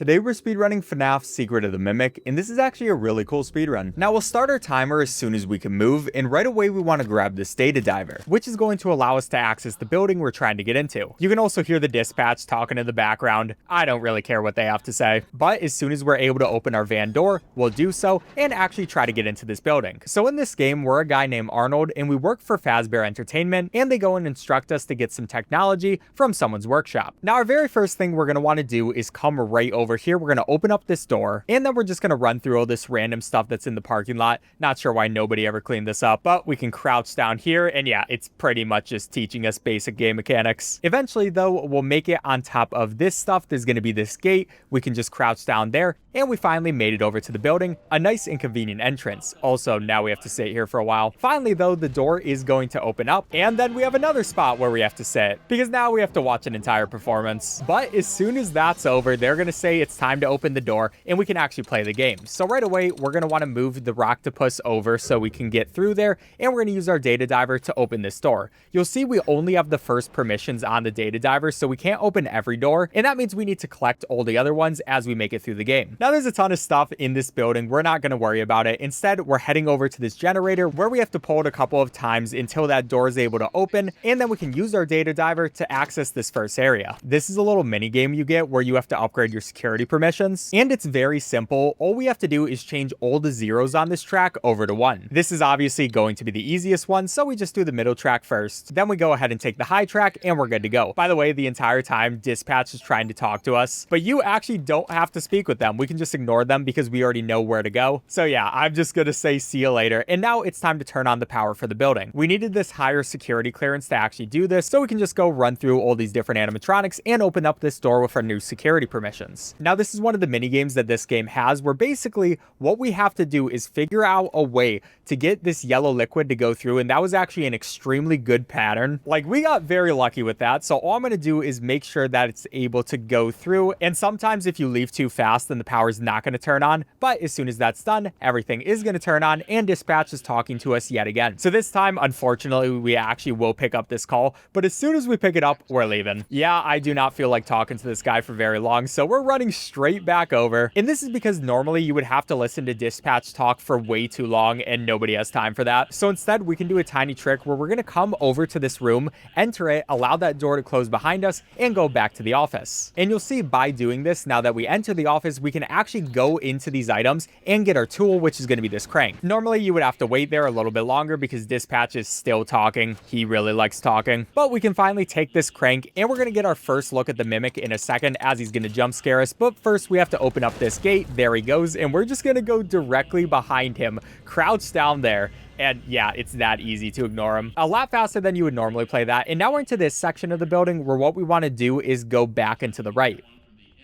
Today we're speedrunning FNAF Secret of the Mimic, and this is actually a really cool speedrun. Now we'll start our timer as soon as we can move, and right away we want to grab this data diver, which is going to allow us to access the building we're trying to get into. You can also hear the dispatch talking in the background. I don't really care what they have to say, but as soon as we're able to open our van door, we'll do so and actually try to get into this building. So in this game, we're a guy named Arnold, and we work for Fazbear Entertainment, and they go and instruct us to get some technology from someone's workshop. Now our very first thing we're going to want to do is come right over here. We're going to open up this door, and then we're just going to run through all this random stuff that's in the parking lot. Not sure why nobody ever cleaned this up, but we can crouch down here, and yeah, it's pretty much just teaching us basic game mechanics. Eventually though, we'll make it on top of this stuff. There's going to be this gate. We can just crouch down there, and we finally made it over to the building. A nice and convenient entrance. Also, now we have to sit here for a while. Finally though, the door is going to open up, and then we have another spot where we have to sit, because now we have to watch an entire performance. But as soon as that's over, they're going to say it's time to open the door, and we can actually play the game. So right away, we're going to want to move the Rocktopus over so we can get through there, and we're going to use our data diver to open this door. You'll see we only have the first permissions on the data diver, so we can't open every door, and that means we need to collect all the other ones as we make it through the game. Now there's a ton of stuff in this building. We're not going to worry about it. Instead, we're heading over to this generator where we have to pull it a couple of times until that door is able to open, and then we can use our data diver to access this first area. This is a little mini game you get where you have to upgrade your security permissions, and it's very simple. All we have to do is change all the zeros on this track over to 1. This is obviously going to be the easiest one, so we just do the middle track first. Then we go ahead and take the high track, and we're good to go. By the way, the entire time dispatch is trying to talk to us, but you actually don't have to speak with them. We can just ignore them because we already know where to go. So yeah, I'm just gonna say see you later. And now it's time to turn on the power for the building. We needed this higher security clearance to actually do this, so we can just go run through all these different animatronics and open up this door with our new security permissions. Now this is one of the mini games that this game has, where basically what we have to do is figure out a way to get this yellow liquid to go through, and that was actually an extremely good pattern. Like, we got very lucky with that. So all I'm gonna do is make sure that it's able to go through, and sometimes if you leave too fast, then the power is not going to turn on, but as soon as that's done, everything is going to turn on, and dispatch is talking to us yet again. So this time, unfortunately, we actually will pick up this call, but as soon as we pick it up, we're leaving. Yeah, I do not feel like talking to this guy for very long, so we're running straight back over, and this is because normally you would have to listen to dispatch talk for way too long, and nobody has time for that. So instead, we can do a tiny trick where we're going to come over to this room, enter it, allow that door to close behind us, and go back to the office. And you'll see by doing this, now that we enter the office, we can actually go into these items and get our tool, which is going to be this crank. Normally you would have to wait there a little bit longer because dispatch is still talking. He really likes talking, but we can finally take this crank, and we're going to get our first look at the mimic in a second as he's going to jump scare us. But first we have to open up this gate. There he goes, and we're just going to go directly behind him, crouch down there. And yeah, it's that easy to ignore him. A lot faster than you would normally play that. And now we're into this section of the building where what we want to do is go back and to the right.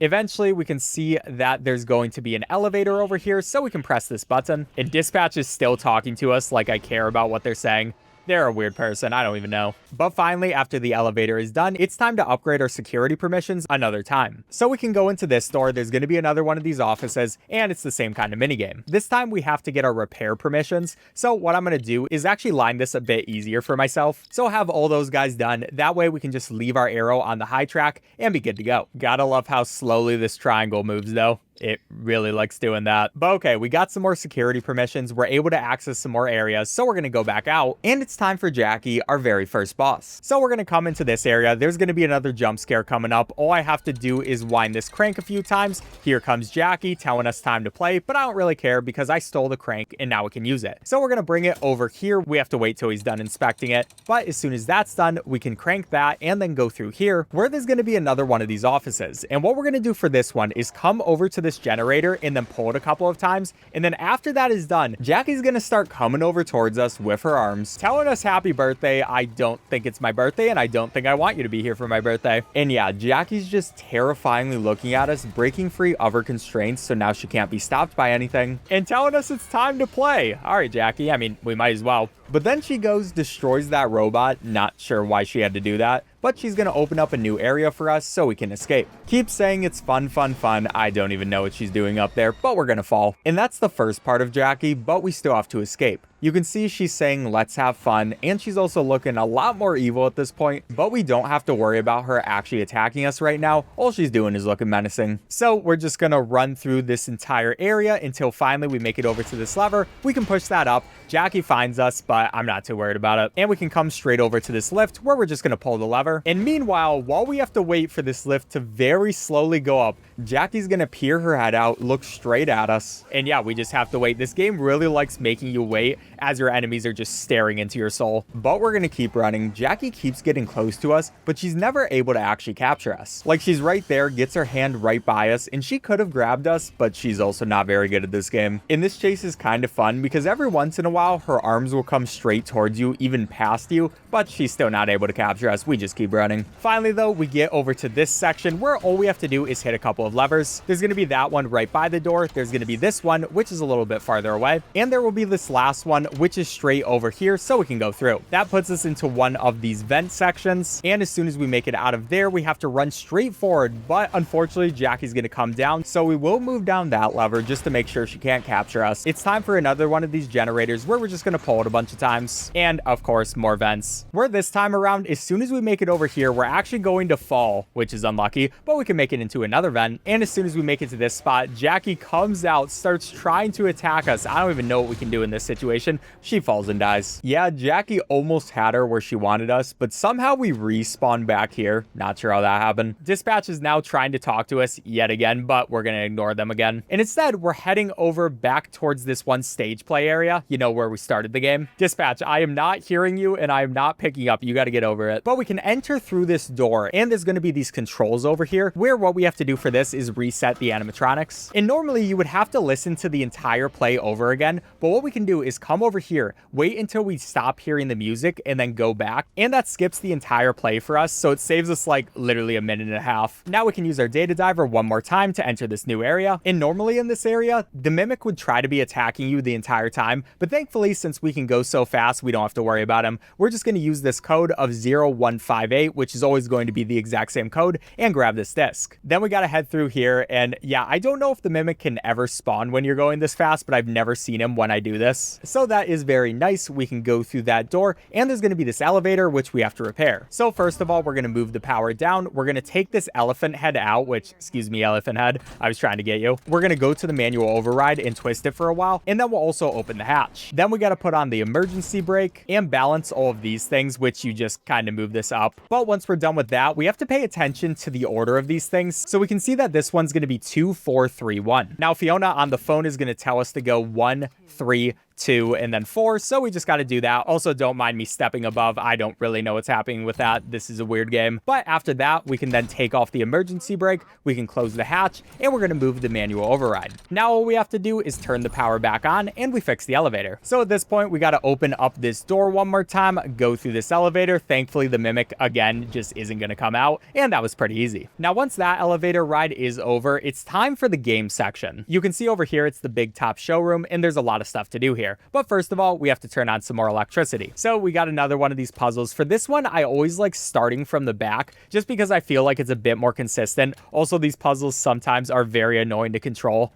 Eventually, we can see that there's going to be an elevator over here, so we can press this button. And dispatch is still talking to us like I care about what they're saying. They're a weird person, I don't even know. But finally, after the elevator is done, it's time to upgrade our security permissions another time. So we can go into this door, there's going to be another one of these offices, and it's the same kind of minigame. This time we have to get our repair permissions, so what I'm going to do is actually line this a bit easier for myself. So I'll have all those guys done, that way we can just leave our arrow on the high track and be good to go. Gotta love how slowly this triangle moves though. It really likes doing that. But okay, we got some more security permissions. We're able to access some more areas, so we're going to go back out. And it's time for Jackie, our very first boss. So we're going to come into this area. There's going to be another jump scare coming up. All I have to do is wind this crank a few times. Here comes Jackie telling us time to play, but I don't really care because I stole the crank and now we can use it. So we're going to bring it over here. We have to wait till he's done inspecting it. But as soon as that's done, we can crank that and then go through here where there's going to be another one of these offices. And what we're going to do for this one is come over to this generator and then pull it a couple of times, and then after that is done, Jackie's gonna start coming over towards us with her arms, telling us happy birthday. I don't think it's my birthday, and I don't think I want you to be here for my birthday. And yeah, Jackie's just terrifyingly looking at us, breaking free of her constraints, so now she can't be stopped by anything, and telling us it's time to play. All right, Jackie, I mean, we might as well. But then she goes, destroys that robot. Not sure why she had to do that, but she's gonna open up a new area for us so we can escape. Keep saying it's fun, fun, fun. I don't even know what she's doing up there, but we're gonna fall. And that's the first part of Jackie, but we still have to escape. You can see she's saying let's have fun, and she's also looking a lot more evil at this point, but we don't have to worry about her actually attacking us right now. All she's doing is looking menacing. So we're just gonna run through this entire area until finally we make it over to this lever. We can push that up. Jackie finds us, but I'm not too worried about it. And we can come straight over to this lift where we're just gonna pull the lever. And meanwhile, while we have to wait for this lift to very slowly go up, Jackie's gonna peer her head out, look straight at us. And yeah, we just have to wait. This game really likes making you wait as your enemies are just staring into your soul. But we're gonna keep running. Jackie keeps getting close to us, but she's never able to actually capture us. Like, she's right there, gets her hand right by us, and she could have grabbed us, but she's also not very good at this game. And this chase is kind of fun because every once in a while, her arms will come straight towards you, even past you, but she's still not able to capture us. We just keep running. Finally, though, we get over to this section where all we have to do is hit a couple of levers. There's gonna be that one right by the door. There's gonna be this one, which is a little bit farther away. And there will be this last one, which is straight over here, so we can go through. That puts us into one of these vent sections. And as soon as we make it out of there, we have to run straight forward. But unfortunately, Jackie's gonna come down, so we will move down that lever just to make sure she can't capture us. It's time for another one of these generators where we're just gonna pull it a bunch of times. And of course, more vents. Where this time around, as soon as we make it over here, we're actually going to fall, which is unlucky, but we can make it into another vent. And as soon as we make it to this spot, Jackie comes out, starts trying to attack us. I don't even know what we can do in this situation. She falls and dies. Yeah, Jackie almost had her where she wanted us, but somehow we respawn back here. Not sure how that happened. Dispatch is now trying to talk to us yet again, but we're gonna ignore them again. And instead, we're heading over back towards this one stage play area, you know, where we started the game. Dispatch, I am not hearing you and I am not picking up. You got to get over it. But we can enter through this door, and there's going to be these controls over here where what we have to do for this is reset the animatronics. And normally you would have to listen to the entire play over again, but what we can do is come over here, wait until we stop hearing the music, and then go back. And that skips the entire play for us, so it saves us like literally a minute and a half. Now we can use our data diver one more time to enter this new area. And normally in this area, the mimic would try to be attacking you the entire time, but thankfully, since we can go so fast, we don't have to worry about him. We're just going to use this code of 0158, which is always going to be the exact same code, and grab this disc. Then we got to head through here, and yeah, I don't know if the mimic can ever spawn when you're going this fast, but I've never seen him when I do this. So that is very nice. We can go through that door, and there's going to be this elevator, which we have to repair. So first of all, we're going to move the power down. We're going to take this elephant head out, which, excuse me, elephant head, I was trying to get you. We're going to go to the manual override and twist it for a while, and then we'll also open the hatch. Then we got to put on the emergency brake and balance all of these things, which you just kind of move this up. But once we're done with that, we have to pay attention to the order of these things. So we can see that this one's going to be 2, 4, 3, 1. Now Fiona on the phone is going to tell us to go 1, 3, 2, and then 4, so we just got to do that. Also, don't mind me stepping above. I don't really know what's happening with that. This is a weird game. But after that, we can then take off the emergency brake, we can close the hatch, and we're going to move the manual override. Now all we have to do is turn the power back on, and we fix the elevator. So at this point, we got to open up this door one more time, go through this elevator. Thankfully, the mimic, again, just isn't going to come out, and that was pretty easy. Now, once that elevator ride is over, it's time for the game section. You can see over here, it's the big top showroom, and there's a lot of stuff to do here. But first of all, we have to turn on some more electricity. So we got another one of these puzzles. For this one, I always like starting from the back just because I feel like it's a bit more consistent. Also, these puzzles sometimes are very annoying to control.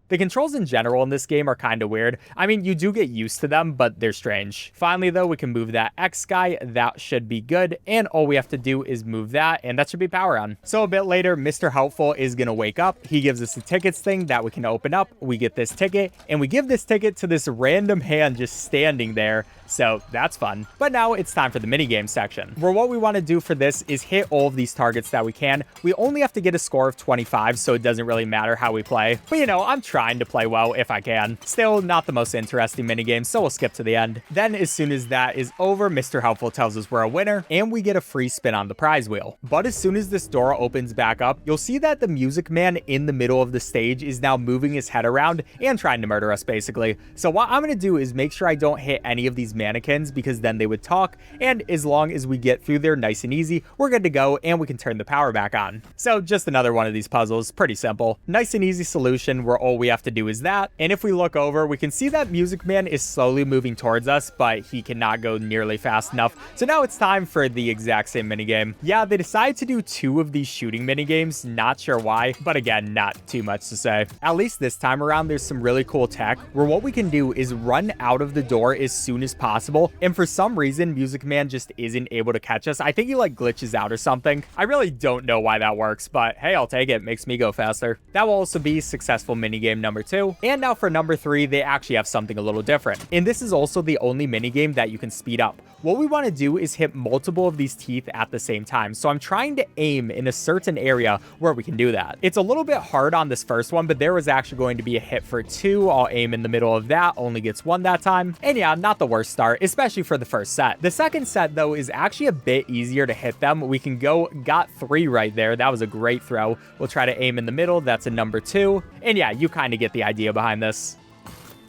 The controls in general in this game are kind of weird. I mean, you do get used to them, but they're strange. Finally, though, we can move that X guy. That should be good. And all we have to do is move that, and that should be power on. So a bit later, Mr. Helpful is going to wake up. He gives us the tickets thing that we can open up. We get this ticket, and we give this ticket to this random hand just standing there. So that's fun. But now it's time for the minigame section, where what we want to do for this is hit all of these targets that we can. We only have to get a score of 25, so it doesn't really matter how we play. But you know, I'm trying to play well if I can. Still not the most interesting minigame, so we'll skip to the end. Then as soon as that is over, Mr. Helpful tells us we're a winner, and we get a free spin on the prize wheel. But as soon as this door opens back up, you'll see that the music man in the middle of the stage is now moving his head around and trying to murder us, basically. So what I'm going to do is make sure I don't hit any of these mannequins, because then they would talk, and as long as we get through there nice and easy, we're good to go, and we can turn the power back on. So just another one of these puzzles, pretty simple. Nice and easy solution where all we we have to do is that. And if we look over, we can see that Music Man is slowly moving towards us, but he cannot go nearly fast enough. So now it's time for the exact same minigame. Yeah, they decided to do 2 of these shooting minigames. Not sure why, but again, not too much to say. At least this time around, there's some really cool tech where what we can do is run out of the door as soon as possible. And for some reason, Music Man just isn't able to catch us. I think he like glitches out or something. I really don't know why that works, but hey, I'll take it. Makes me go faster. That will also be successful minigame number 2. And now for number 3, they actually have something a little different. And this is also the only minigame that you can speed up. What we want to do is hit multiple of these teeth at the same time. So I'm trying to aim in a certain area where we can do that. It's a little bit hard on this first one, but there was actually going to be a hit for 2. I'll aim in the middle of that, only gets 1 that time. And yeah, not the worst start, especially for the first set. The second set though is actually a bit easier to hit them. We can go, got 3 right there. That was a great throw. We'll try to aim in the middle. That's a number 2. And yeah, you kind of get the idea behind this.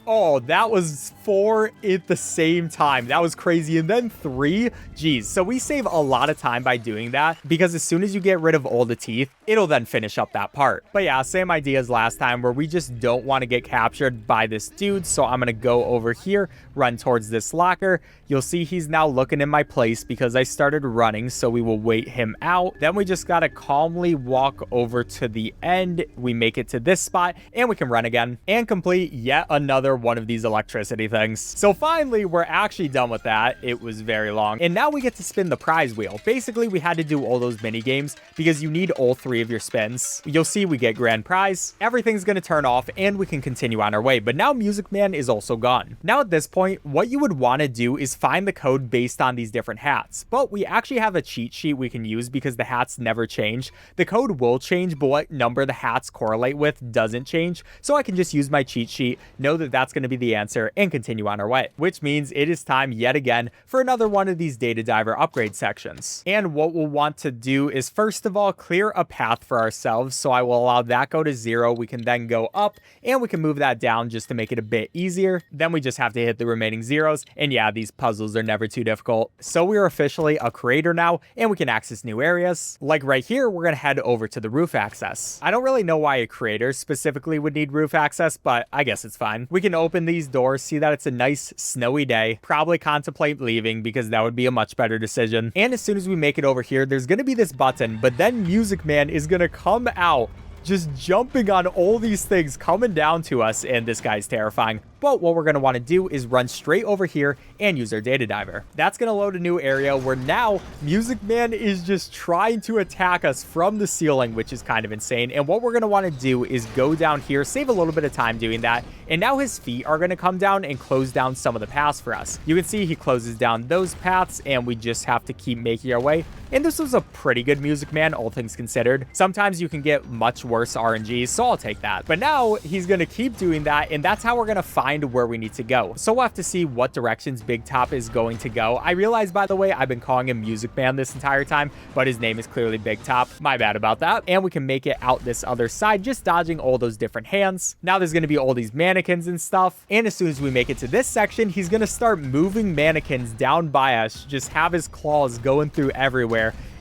Oh, that was 4 at the same time. That was crazy. And then 3. Geez. So we save a lot of time by doing that because as soon as you get rid of all the teeth, it'll then finish up that part. But yeah, same idea as last time where we just don't want to get captured by this dude. So I'm going to go over here, run towards this locker. You'll see he's now looking in my place because I started running. So we will wait him out. Then we just got to calmly walk over to the end. We make it to this spot and we can run again and complete yet another one of these electricity things. So finally, we're actually done with that. It was very long. And now we get to spin the prize wheel. Basically, we had to do all those mini games because you need all 3 of your spins. You'll see we get grand prize. Everything's going to turn off and we can continue on our way. But now Music Man is also gone. Now at this point, what you would want to do is find the code based on these different hats. But we actually have a cheat sheet we can use because the hats never change. The code will change, but what number the hats correlate with doesn't change. So I can just use my cheat sheet, know that that's going to be the answer, and continue on our way. Which means it is time yet again for another one of these data diver upgrade sections. And what we'll want to do is first of all clear a path for ourselves. So I will allow that go to 0. We can then go up and we can move that down just to make it a bit easier. Then we just have to hit the remaining zeros. And yeah, these puzzles are never too difficult. So we are officially a creator now and we can access new areas. Like right here, we're going to head over to the roof access. I don't really know why a creator specifically would need roof access, but I guess it's fine. We can open these doors, see that it's a nice snowy day, probably contemplate leaving because that would be a much better decision. And as soon as we make it over here, there's going to be this button, but then Music Man is going to come out just jumping on all these things coming down to us, and this guy's terrifying. But what we're going to want to do is run straight over here and use our data diver. That's going to load a new area where now Music Man is just trying to attack us from the ceiling, which is kind of insane. And what we're going to want to do is go down here, save a little bit of time doing that. And now his feet are going to come down and close down some of the paths for us. You can see he closes down those paths and we just have to keep making our way. And this was a pretty good Music Man, all things considered. Sometimes you can get much worse RNGs, so I'll take that. But now he's going to keep doing that, and that's how we're going to find where we need to go. So we'll have to see what directions Big Top is going to go. I realize, by the way, I've been calling him Music Man this entire time, but his name is clearly Big Top. My bad about that. And we can make it out this other side, just dodging all those different hands. Now there's going to be all these mannequins and stuff. And as soon as we make it to this section, he's going to start moving mannequins down by us, just have his claws going through everywhere.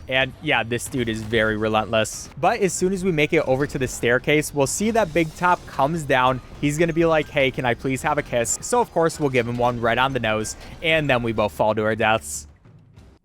And yeah, this dude is very relentless. But as soon as we make it over to the staircase, we'll see that Big Top comes down. He's going to be like, hey, can I please have a kiss? So of course, we'll give him one right on the nose. And then we both fall to our deaths.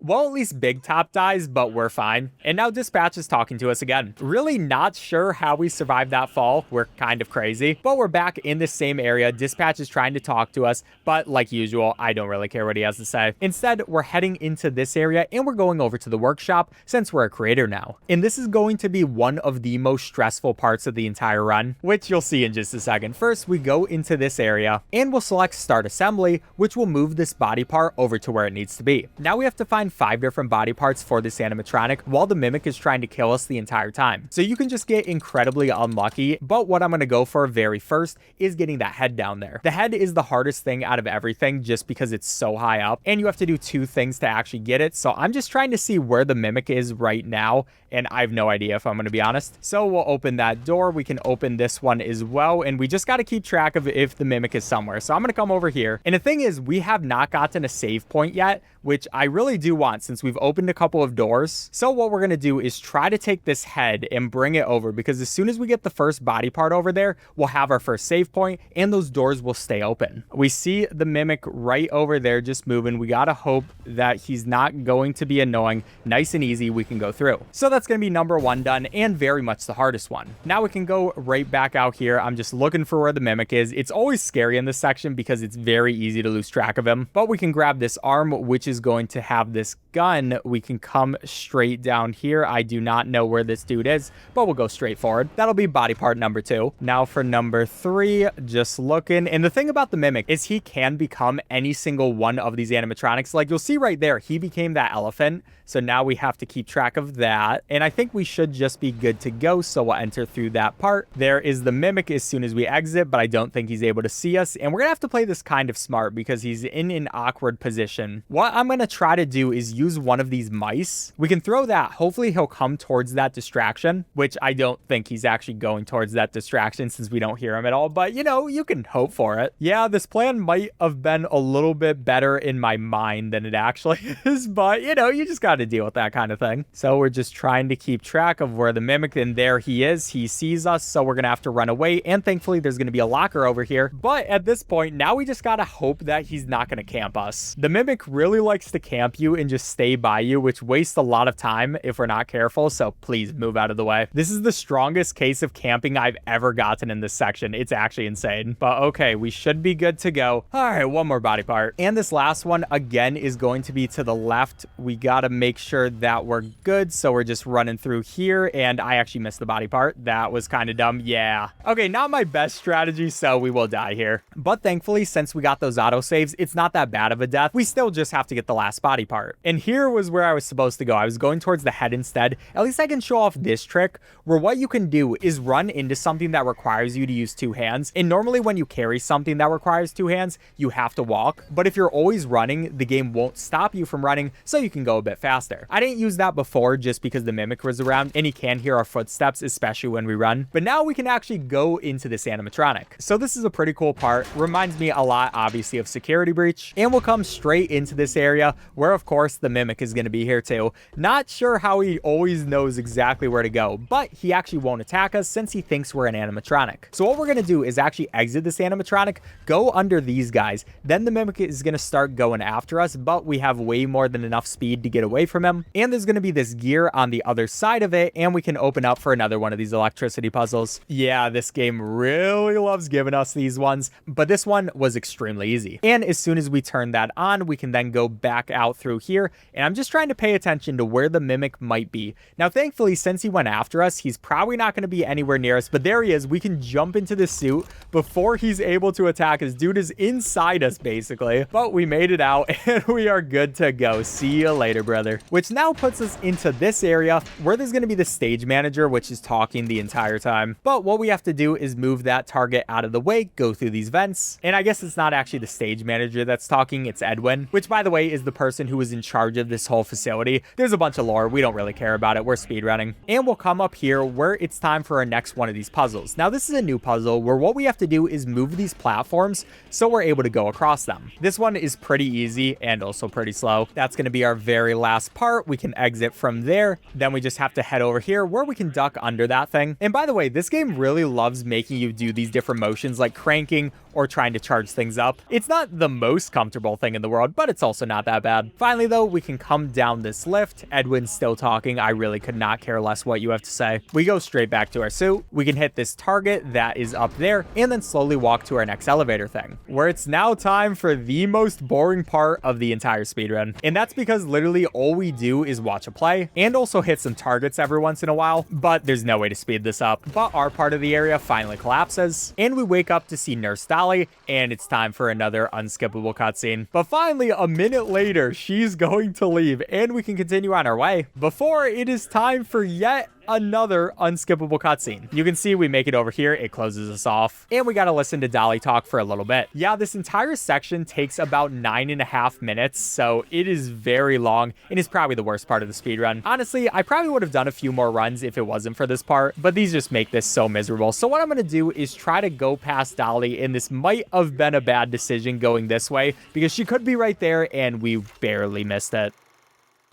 Well, at least Big Top dies, but we're fine. And now Dispatch is talking to us again. Really not sure how we survived that fall. We're kind of crazy, but we're back in the same area. Dispatch is trying to talk to us, but like usual, I don't really care what he has to say. Instead, we're heading into this area and we're going over to the workshop since we're a creator now. And this is going to be one of the most stressful parts of the entire run, which you'll see in just a second. First, we go into this area and we'll select Start Assembly, which will move this body part over to where it needs to be. Now we have to find 5 different body parts for this animatronic while the mimic is trying to kill us the entire time. So you can just get incredibly unlucky, but what I'm going to go for very first is getting that head down there. The head is the hardest thing out of everything just because it's so high up and you have to do 2 things to actually get it. So I'm just trying to see where the mimic is right now and I have no idea if I'm going to be honest. So we'll open that door. We can open this one as well and we just got to keep track of if the mimic is somewhere. So I'm going to come over here and the thing is we have not gotten a save point yet, which I really do want since we've opened a couple of doors. So what we're going to do is try to take this head and bring it over, because as soon as we get the first body part over there, we'll have our first save point and those doors will stay open. We see the Mimic right over there just moving. We got to hope that he's not going to be annoying. Nice and easy, we can go through. So that's going to be number 1 done, and very much the hardest one. Now we can go right back out here. I'm just looking for where the Mimic is. It's always scary in this section because it's very easy to lose track of him, but we can grab this arm, which is going to have this gun. We can come straight down here. I do not know where this dude is, but we'll go straight forward. That'll be body part number 2. Now for number 3, just looking. And the thing about the Mimic is he can become any single one of these animatronics. Like you'll see right there, he became that elephant. So now we have to keep track of that. And I think we should just be good to go. So we'll enter through that part. There is the Mimic as soon as we exit, but I don't think he's able to see us. And we're going to have to play this kind of smart because he's in an awkward position. What I'm going to try to do is use one of these mice. We can throw that. Hopefully he'll come towards that distraction, which I don't think he's actually going towards that distraction since we don't hear him at all. But you know, you can hope for it. Yeah, this plan might have been a little bit better in my mind than it actually is. But you know, you just got to deal with that kind of thing. So we're just trying to keep track of where the Mimic, and there he is. He sees us, so we're gonna have to run away, and thankfully there's gonna be a locker over here. But at this point, now we just gotta hope that he's not gonna camp us. The Mimic really likes to camp you and just stay by you, which wastes a lot of time if we're not careful, so please move out of the way. This is the strongest case of camping I've ever gotten in this section. It's actually insane. But okay, we should be good to go. All right, one more body part. And this last one, again, is going to be to the left. We gotta make sure that we're good, so we're just running through here, and I actually missed the body part. That was kind of dumb. Yeah. Okay, not my best strategy, so we will die here. But thankfully, since we got those autosaves, it's not that bad of a death. We still just have to get the last body part. And here was where I was supposed to go. I was going towards the head instead. At least I can show off this trick, where what you can do is run into something that requires you to use 2 hands. And normally when you carry something that requires 2 hands, you have to walk. But if you're always running, the game won't stop you from running, so you can go a bit faster. I didn't use that before just because the Mimic was around and he can hear our footsteps, especially when we run. But now we can actually go into this animatronic. So this is a pretty cool part. Reminds me a lot, obviously, of Security Breach. And we'll come straight into this area where, of course, the Mimic is going to be here too. Not sure how he always knows exactly where to go, but he actually won't attack us since he thinks we're an animatronic. So what we're going to do is actually exit this animatronic, go under these guys. Then the Mimic is going to start going after us, but we have way more than enough speed to get away from him. And there's going to be this gear on the other side of it, and we can open up for another one of these electricity puzzles. Yeah, this game really loves giving us these ones, but this one was extremely easy. And as soon as we turn that on, we can then go back out through here, and I'm just trying to pay attention to where the Mimic might be. Now, thankfully, since he went after us, he's probably not going to be anywhere near us, but there he is. We can jump into the suit before he's able to attack us. Dude is inside us, basically. But we made it out, and we are good to go. See you later, brother. Which now puts us into this area where there's going to be the stage manager, which is talking the entire time. But what we have to do is move that target out of the way, go through these vents. And I guess it's not actually the stage manager that's talking, it's Edwin, which, by the way, is the person who was in charge of this whole facility. There's a bunch of lore. We don't really care about it. We're speedrunning. And we'll come up here where it's time for our next one of these puzzles. Now, this is a new puzzle where what we have to do is move these platforms so we're able to go across them. This one is pretty easy and also pretty slow. That's going to be our very last part. We can exit from there. Then we just have to head over here where we can duck under that thing. And by the way, this game really loves making you do these different motions like cranking or trying to charge things up. It's not the most comfortable thing in the world, but it's also not that bad. Finally, though, we can come down this lift. Edwin's still talking. I really could not care less what you have to say. We go straight back to our suit. We can hit this target that is up there and then slowly walk to our next elevator thing, where it's now time for the most boring part of the entire speedrun. And that's because literally all we do is watch a play and also hit some targets every once in a while, but there's no way to speed this up. But our part of the area finally collapses and we wake up to see Nurse Dolly, and it's time for another unskippable cutscene. But finally, a minute later, she's going to leave and we can continue on our way before it is time for yet another unskippable cutscene. You can see we make it over here, it closes us off, and we gotta listen to Dolly talk for a little bit. Yeah, this entire section takes about 9.5 minutes, so it is very long and is probably the worst part of the speedrun. Honestly, I probably would have done a few more runs if it wasn't for this part, but these just make this so miserable. So what I'm gonna do is try to go past Dolly, and this might have been a bad decision going this way because she could be right there and we barely missed it.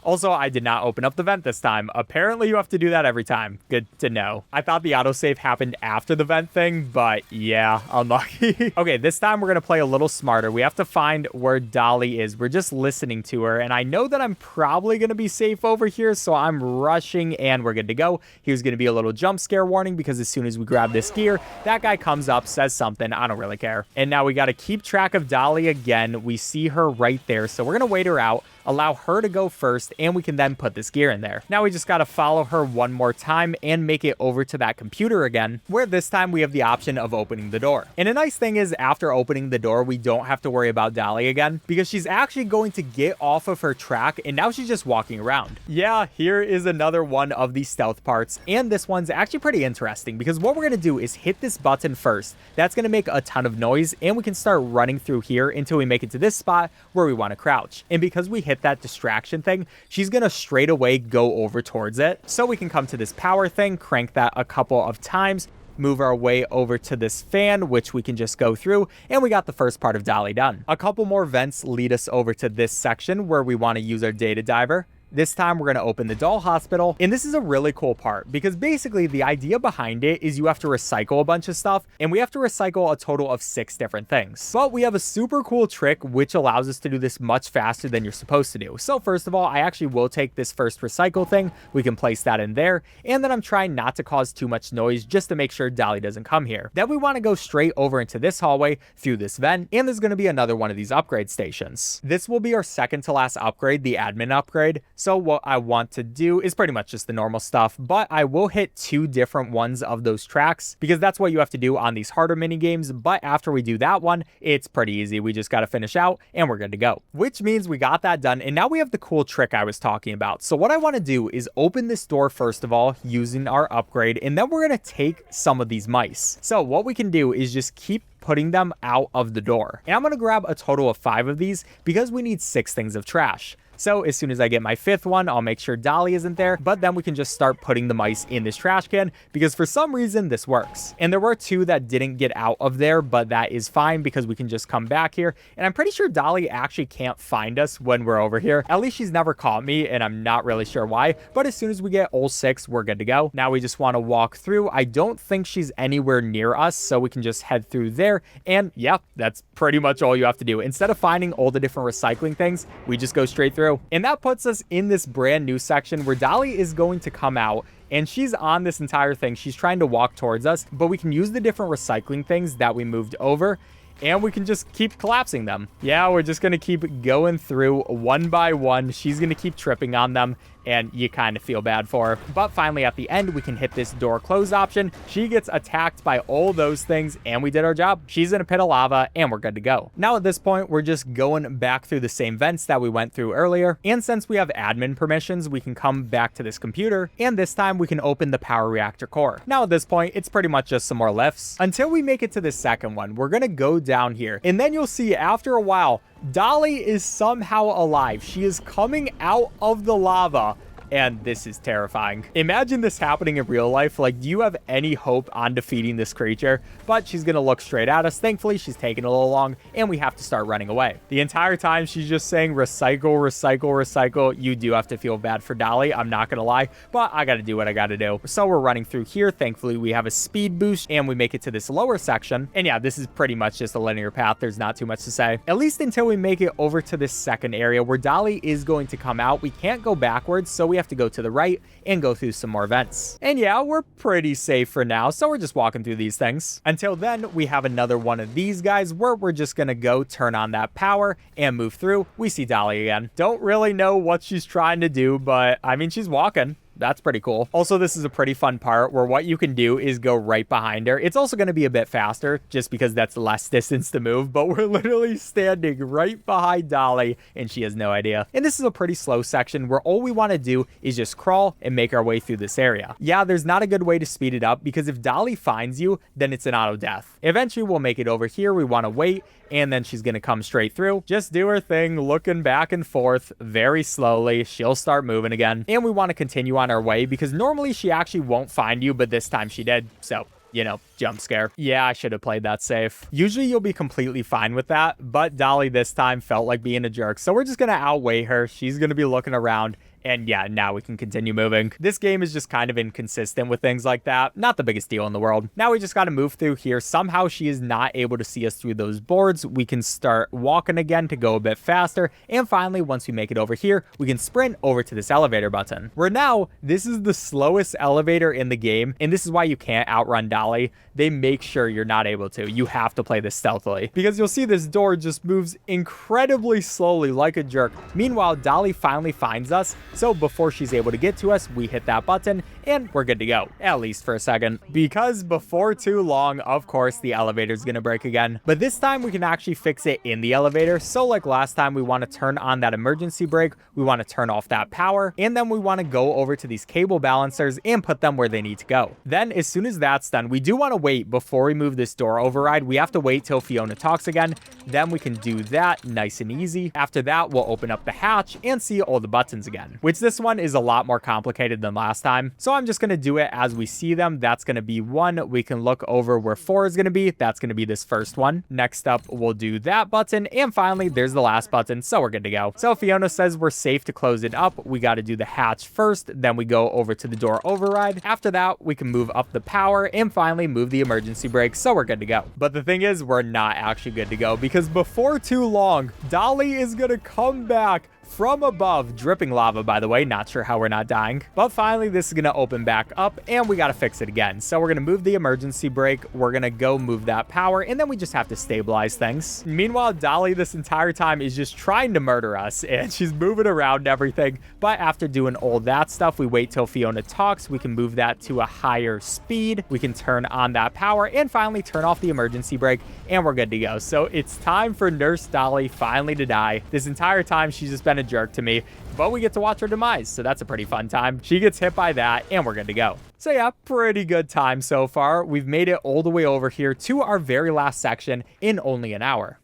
Also, I did not open up the vent this time. Apparently, you have to do that every time. Good to know. I thought the autosave happened after the vent thing, but yeah, unlucky. Okay, this time we're going to play a little smarter. We have to find where Dolly is. We're just listening to her, and I know that I'm probably going to be safe over here, so I'm rushing, and we're good to go. Here's going to be a little jump scare warning, because as soon as we grab this gear, that guy comes up, says something. I don't really care. And now we got to keep track of Dolly again. We see her right there, so we're going to wait her out, allow her to go first, and we can then put this gear in there. Now we just got to follow her one more time and make it over to that computer again, where this time we have the option of opening the door. And a nice thing is, after opening the door, we don't have to worry about Dolly again, because she's actually going to get off of her track, and now she's just walking around. Yeah, here is another one of the stealth parts, and this one's actually pretty interesting, because what we're going to do is hit this button first. That's going to make a ton of noise, and we can start running through here until we make it to this spot where we want to crouch. And because we hit that distraction thing, she's gonna straight away go over towards it. So we can come to this power thing, crank that a couple of times, move our way over to this fan, which we can just go through, and we got the first part of Dolly done. A couple more vents lead us over to this section where we want to use our data diver. This time, we're going to open the doll hospital, and this is a really cool part, because basically the idea behind it is you have to recycle a bunch of stuff, and we have to recycle a total of 6 different things. But we have a super cool trick which allows us to do this much faster than you're supposed to do. So first of all, I actually will take this first recycle thing. We can place that in there, and then I'm trying not to cause too much noise just to make sure Dolly doesn't come here. Then we want to go straight over into this hallway through this vent, and there's going to be another one of these upgrade stations. This will be our second to last upgrade, the admin upgrade. So what I want to do is pretty much just the normal stuff, but I will hit 2 different ones of those tracks, because that's what you have to do on these harder mini games. But after we do that one, it's pretty easy. We just got to finish out and we're good to go, which means we got that done. And now we have the cool trick I was talking about. So what I want to do is open this door first of all using our upgrade, and then we're going to take some of these mice. So what we can do is just keep putting them out of the door. And I'm going to grab a total of 5 of these because we need 6 things of trash. So as soon as I get my 5th one, I'll make sure Dolly isn't there, but then we can just start putting the mice in this trash can, because for some reason this works. And there were 2 that didn't get out of there, but that is fine because we can just come back here. And I'm pretty sure Dolly actually can't find us when we're over here. At least she's never caught me, and I'm not really sure why, but as soon as we get all 6, we're good to go. Now we just want to walk through. I don't think she's anywhere near us, so we can just head through there. And yeah, that's pretty much all you have to do. Instead of finding all the different recycling things, we just go straight through. And that puts us in this brand new section where Dolly is going to come out, and she's on this entire thing. She's trying to walk towards us, but we can use the different recycling things that we moved over, and we can just keep collapsing them. Yeah, we're just going to keep going through one by one. She's going to keep tripping on them, and you kind of feel bad for her. But finally, at the end, we can hit this door close option. She gets attacked by all those things, and we did our job. She's in a pit of lava, and we're good to go. Now, at this point, we're just going back through the same vents that we went through earlier. And since we have admin permissions, we can come back to this computer, and this time we can open the power reactor core. Now, at this point, it's pretty much just some more lifts. Until we make it to the second one, we're going to go down here, and then you'll see after a while, Dolly is somehow alive. She is coming out of the lava, and this is terrifying. Imagine this happening in real life. Like, do you have any hope on defeating this creature? But she's gonna look straight at us. Thankfully, she's taking a little long, and we have to start running away. The entire time, she's just saying, recycle, recycle, recycle. You do have to feel bad for Dolly, I'm not gonna lie, but I gotta do what I gotta do. So we're running through here. Thankfully, we have a speed boost, and we make it to this lower section. And yeah, this is pretty much just a linear path. There's not too much to say. At least until we make it over to this second area where Dolly is going to come out. We can't go backwards, so we have to go to the right and go through some more vents. And yeah, we're pretty safe for now, so we're just walking through these things. Until then, we have another one of these guys where we're just gonna go turn on that power and move through. We see Dolly again. Don't really know what she's trying to do, but I mean, she's walking. That's pretty cool. Also, this is a pretty fun part where what you can do is go right behind her. It's also going to be a bit faster just because that's less distance to move, but we're literally standing right behind Dolly and she has no idea. And this is a pretty slow section where all we want to do is just crawl and make our way through this area. Yeah, there's not a good way to speed it up because if Dolly finds you, then it's an auto death. Eventually, we'll make it over here. We want to wait, and then she's going to come straight through. Just do her thing, looking back and forth very slowly. She'll start moving again. And we want to continue on our way because normally she actually won't find you, but this time she did. So, you know, jump scare. Yeah, I should have played that safe. Usually you'll be completely fine with that, but Dolly this time felt like being a jerk. So we're just going to outweigh her. She's going to be looking around, And yeah, now we can continue moving. This game is just kind of inconsistent with things like that. Not the biggest deal in the world. Now we just got to move through here. Somehow she is not able to see us through those boards. We can start walking again to go a bit faster. And finally, once we make it over here, we can sprint over to this elevator button. Where now, this is the slowest elevator in the game. And this is why you can't outrun Dolly. They make sure you're not able to. You have to play this stealthily. Because you'll see this door just moves incredibly slowly like a jerk. Meanwhile, Dolly finally finds us. So before she's able to get to us, we hit that button and we're good to go, at least for a second. Because before too long, of course, the elevator's gonna break again. But this time we can actually fix it in the elevator. So like last time, we want to turn on that emergency brake, we want to turn off that power, and then we want to go over to these cable balancers and put them where they need to go. Then as soon as that's done, we do want to wait before we move this door override. We have to wait till Fiona talks again. Then we can do that nice and easy. After that, we'll open up the hatch and see all the buttons again, which this one is a lot more complicated than last time. So I'm just going to do it as we see them. That's going to be 1. We can look over where 4 is going to be. That's going to be this first one. Next up, we'll do that button. And finally, there's the last button. So we're good to go. So Fiona says we're safe to close it up. We got to do the hatch first. Then we go over to the door override. After that, we can move up the power and finally move the emergency brake. So we're good to go. But the thing is, we're not actually good to go because before too long, Dolly is going to come back from above, dripping lava, by the way. Not sure how we're not dying. But finally, this is going to open back up and we got to fix it again. So we're going to move the emergency brake. We're going to go move that power and then we just have to stabilize things. Meanwhile, Dolly this entire time is just trying to murder us and she's moving around and everything. But after doing all that stuff, we wait till Fiona talks. We can move that to a higher speed. We can turn on that power and finally turn off the emergency brake and we're good to go. So it's time for Nurse Dolly finally to die. This entire time, she's just been a jerk to me, but we get to watch her demise, so that's a pretty fun time. She gets hit by that and we're good to go. So yeah, pretty good time so far. We've made it all the way over here to our very last section in only an hour.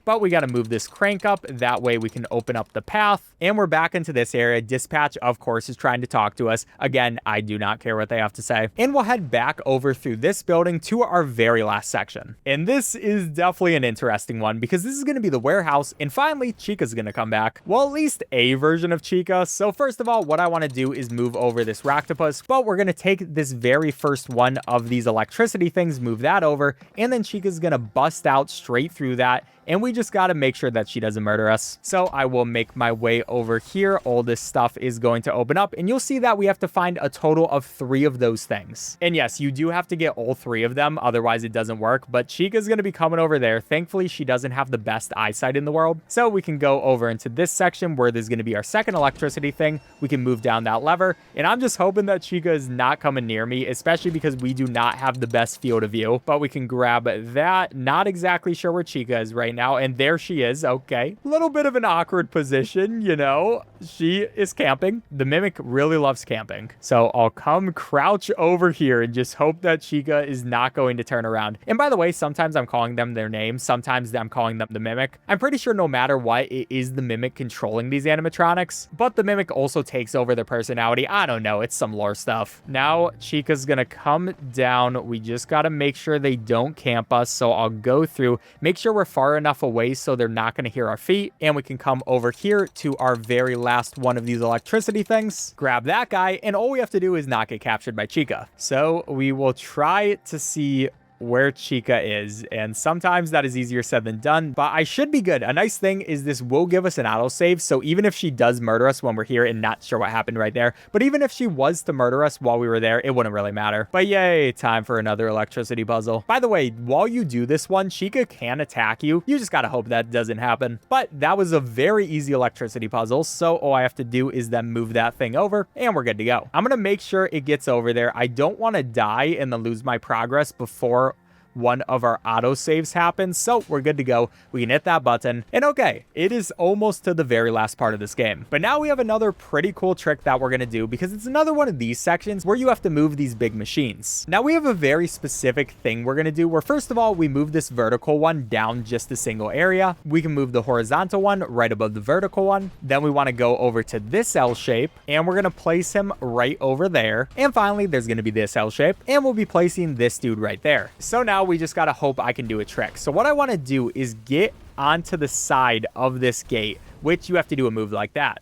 But we got to move this crank up. That way we can open up the path. And we're back into this area. Dispatch, of course, is trying to talk to us. Again, I do not care what they have to say. And we'll head back over through this building to our very last section. And this is definitely an interesting one because this is going to be the warehouse. And finally, Chica's going to come back. Well, at least a version of Chica. So first of all, what I want to do is move over this Ractopus. But we're going to take this very first one of these electricity things, move that over. And then Chica's going to bust out straight through that. And we just got to make sure that she doesn't murder us. So I will make my way over here. All this stuff is going to open up and you'll see that we have to find a total of 3 of those things. And yes, you do have to get all 3 of them. Otherwise it doesn't work. But Chica's going to be coming over there. Thankfully, she doesn't have the best eyesight in the world. So we can go over into this section where there's going to be our second electricity thing. We can move down that lever. And I'm just hoping that Chica is not coming near me, especially because we do not have the best field of view. But we can grab that. Not exactly sure where Chica is right now, and there she is. Okay, a little bit of an awkward position, you know. She is camping. The Mimic really loves camping, so I'll come crouch over here and just hope that Chica is not going to turn around. And by the way, sometimes I'm calling them their names, sometimes I'm calling them the Mimic. I'm pretty sure no matter what, it is the Mimic controlling these animatronics, but the Mimic also takes over their personality. I don't know, it's some lore stuff. Now Chica's gonna come down. We just gotta make sure they don't camp us, so I'll go through, make sure we're far enough away so they're not going to hear our feet, and we can come over here to our very last one of these electricity things, grab that guy, and all we have to do is not get captured by Chica. So we will try to see where Chica is, and sometimes that is easier said than done, but I should be good. A nice thing is this will give us an autosave, so even if she does murder us when we're here, and not sure what happened right there, but even if she was to murder us while we were there, it wouldn't really matter. But yay, time for another electricity puzzle. By the way, while you do this one, Chica can attack you. You just gotta hope that doesn't happen. But that was a very easy electricity puzzle, so all I have to do is then move that thing over, and we're good to go. I'm gonna make sure it gets over there. I don't want to die and then lose my progress before one of our autosaves happens, so we're good to go. We can hit that button, and okay, it is almost to the very last part of this game. But now we have another pretty cool trick that we're gonna do, because it's another one of these sections where you have to move these big machines. Now we have a very specific thing we're gonna do, where first of all, we move this vertical one down just a single area. We can move the horizontal one right above the vertical one. Then we wanna go over to this L shape, and we're gonna place him right over there. And finally, there's gonna be this L shape, and we'll be placing this dude right there. So now we just gotta hope I can do a trick. So what I want to do is get onto the side of this gate, which you have to do a move like that.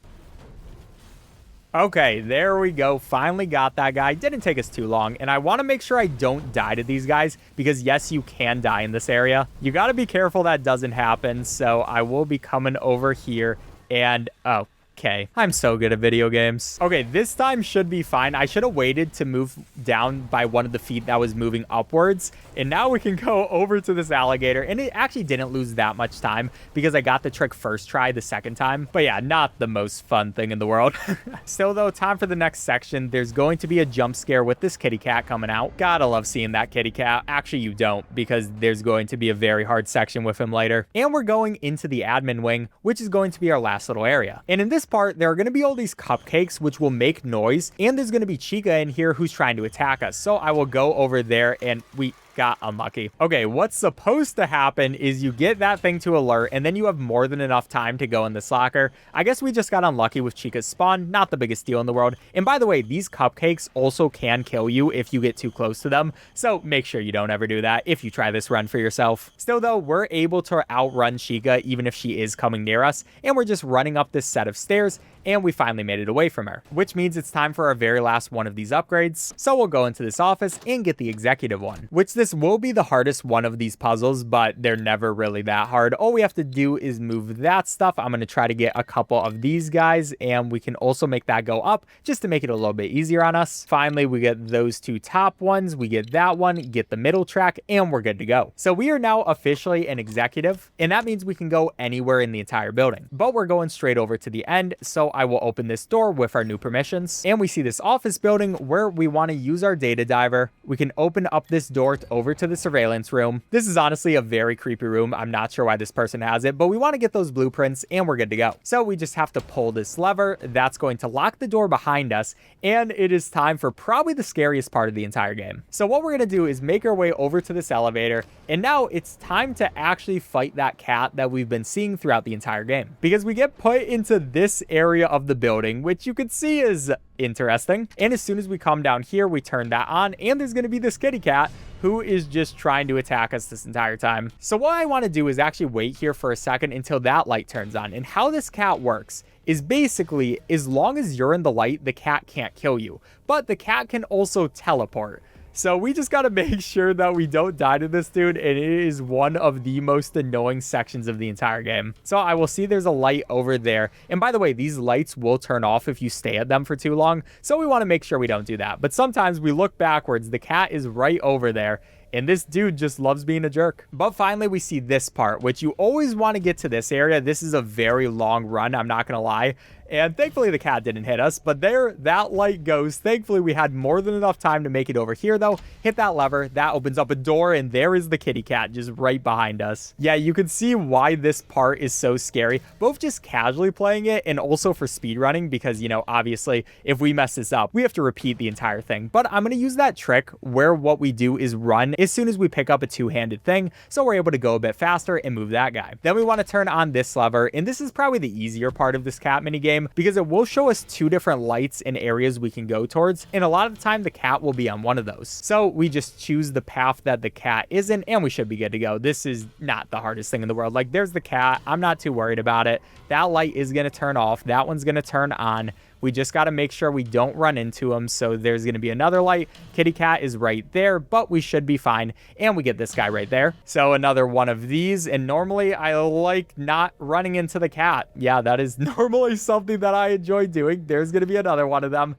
Okay, there we go. Finally got that guy. Didn't take us too long. And I want to make sure I don't die to these guys because yes, you can die in this area. You got to be careful that doesn't happen. So I will be coming over here and, oh. Okay, I'm so good at video games. Okay, this time should be fine. I should have waited to move down by one of the feet that was moving upwards. And now we can go over to this alligator. And it actually didn't lose that much time because I got the trick first try the second time. But yeah, not the most fun thing in the world. Still though, time for the next section. There's going to be a jump scare with this kitty cat coming out. Gotta love seeing that kitty cat. Actually, you don't because there's going to be a very hard section with him later. And we're going into the admin wing, which is going to be our last little area. And in this part, there are going to be all these cupcakes which will make noise, and there's going to be Chica in here who's trying to attack us. So I will go over there, and we got unlucky. Okay, what's supposed to happen is you get that thing to alert, and then you have more than enough time to go in this locker. I guess we just got unlucky with Chica's spawn. Not the biggest deal in the world. And by the way, these cupcakes also can kill you if you get too close to them. So make sure you don't ever do that if you try this run for yourself. Still though, we're able to outrun Chica even if she is coming near us. And we're just running up this set of stairs, and we finally made it away from her, which means it's time for our very last one of these upgrades. So we'll go into this office and get the executive one, which this will be the hardest one of these puzzles, but they're never really that hard. All we have to do is move that stuff. I'm going to try to get a couple of these guys, and we can also make that go up just to make it a little bit easier on us. Finally, we get those two top ones. We get that one, get the middle track, and we're good to go. So we are now officially an executive, and that means we can go anywhere in the entire building, but we're going straight over to the end. So I will open this door with our new permissions, and we see this office building where we want to use our data diver. We can open up this door over to the surveillance room. This is honestly a very creepy room. I'm not sure why this person has it, but we want to get those blueprints and we're good to go. So we just have to pull this lever. That's going to lock the door behind us, and it is time for probably the scariest part of the entire game. So what we're going to do is make our way over to this elevator, and now it's time to actually fight that cat that we've been seeing throughout the entire game, because we get put into this area of the building, which you can see is interesting. And as soon as we come down here, we turn that on, and there's going to be this kitty cat who is just trying to attack us this entire time. So what I want to do is actually wait here for a second until that light turns on. And how this cat works is basically, as long as you're in the light, the cat can't kill you, but the cat can also teleport. So we just got to make sure that we don't die to this dude, and it is one of the most annoying sections of the entire game. So I will see there's a light over there. And by the way, these lights will turn off if you stay at them for too long. So we want to make sure we don't do that. But sometimes we look backwards, the cat is right over there, and this dude just loves being a jerk. But finally, we see this part, which you always want to get to this area. This is a very long run, I'm not going to lie. And thankfully the cat didn't hit us, but there that light goes. Thankfully we had more than enough time to make it over here though. Hit that lever, that opens up a door, and there is the kitty cat just right behind us. Yeah, you can see why this part is so scary, both just casually playing it and also for speedrunning, because you know, obviously if we mess this up, we have to repeat the entire thing. But I'm going to use that trick where what we do is run as soon as we pick up a two-handed thing, so we're able to go a bit faster and move that guy. Then we want to turn on this lever, and this is probably the easier part of this cat minigame, because it will show us two different lights and areas we can go towards, and a lot of the time the cat will be on one of those. So we just choose the path that the cat is in, and we should be good to go. This is not the hardest thing in the world. Like, there's the cat. I'm not too worried about it. That light is going to turn off. That one's going to turn on. We just got to make sure we don't run into him. So there's going to be another light. Kitty cat is right there, but we should be fine. And we get this guy right there. So another one of these. And normally I like not running into the cat. Yeah, that is normally something that I enjoy doing. There's going to be another one of them.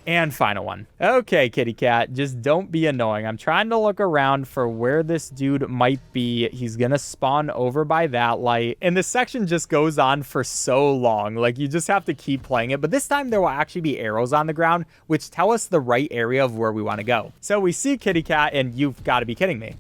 And final one. Okay, kitty cat, just don't be annoying. I'm trying to look around for where this dude might be. He's gonna spawn over by that light. And this section just goes on for so long. Like, you just have to keep playing it. But this time there will actually be arrows on the ground, which tell us the right area of where we want to go. So we see kitty cat, and you've got to be kidding me.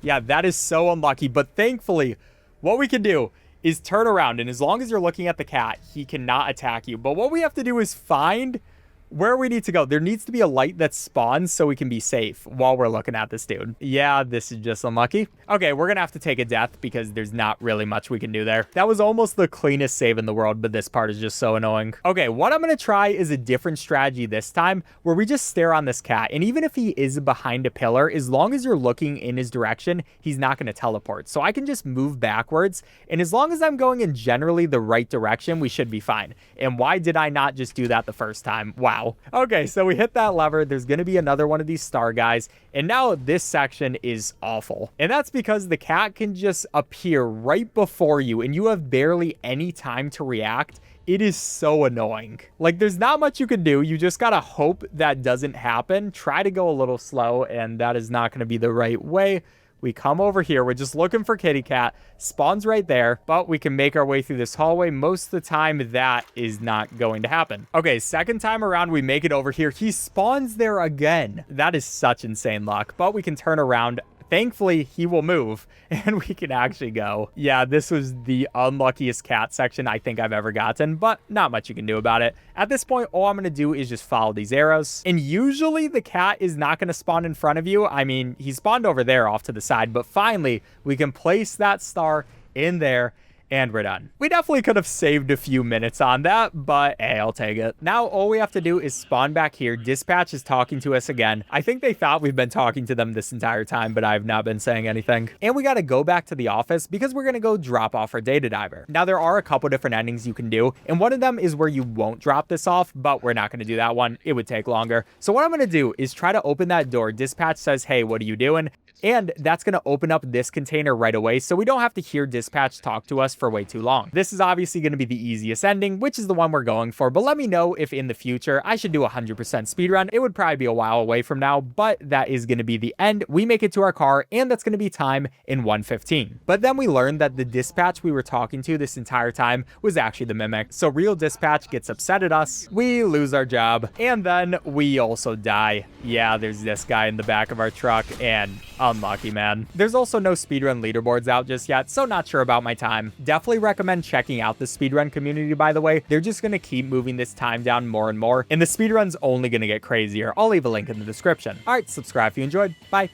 Yeah, that is so unlucky. But thankfully, what we can do is turn around. And as long as you're looking at the cat, he cannot attack you. But what we have to do is find where we need to go. There needs to be a light that spawns so we can be safe while we're looking at this dude. Yeah, this is just unlucky. Okay, we're gonna have to take a death because there's not really much we can do there. That was almost the cleanest save in the world, but this part is just so annoying. Okay, what I'm gonna try is a different strategy this time where we just stare on this cat. And even if he is behind a pillar, as long as you're looking in his direction, he's not gonna teleport. So I can just move backwards. And as long as I'm going in generally the right direction, we should be fine. And why did I not just do that the first time? Wow. Okay, so we hit that lever. There's gonna be another one of these star guys. And now this section is awful. And that's because the cat can just appear right before you and you have barely any time to react. It is so annoying. Like, there's not much you can do. You just gotta hope that doesn't happen. Try to go a little slow, and that is not gonna be the right way. We come over here. We're just looking for kitty cat. Spawns right there, but we can make our way through this hallway. Most of the time, that is not going to happen. Okay, second time around, we make it over here. He spawns there again. That is such insane luck, but we can turn around. Thankfully, he will move and we can actually go. Yeah, this was the unluckiest cat section I think I've ever gotten, but not much you can do about it. At this point, all I'm going to do is just follow these arrows. And usually the cat is not going to spawn in front of you. I mean, he spawned over there off to the side, but finally we can place that star in there. And we're done. We definitely could have saved a few minutes on that, but hey, I'll take it. Now, all we have to do is spawn back here. Dispatch is talking to us again. I think they thought we've been talking to them this entire time, but I've not been saying anything. And we got to go back to the office because we're going to go drop off our data diver. Now, there are a couple different endings you can do, and one of them is where you won't drop this off, but we're not going to do that one. It would take longer. So what I'm going to do is try to open that door. Dispatch says, hey, what are you doing? And that's going to open up this container right away, so we don't have to hear Dispatch talk to us for way too long. This is obviously going to be the easiest ending, which is the one we're going for, but let me know if in the future I should do 100% speedrun. It would probably be a while away from now, but that is going to be the end. We make it to our car, and that's going to be time in 1:15. But then we learned that the Dispatch we were talking to this entire time was actually the Mimic. So real Dispatch gets upset at us, we lose our job, and then we also die. Yeah, there's this guy in the back of our truck, and unlucky, man. There's also no speedrun leaderboards out just yet, so not sure about my time. Definitely recommend checking out the speedrun community, by the way. They're just going to keep moving this time down more and more, and the speedrun's only going to get crazier. I'll leave a link in the description. All right, subscribe if you enjoyed. Bye.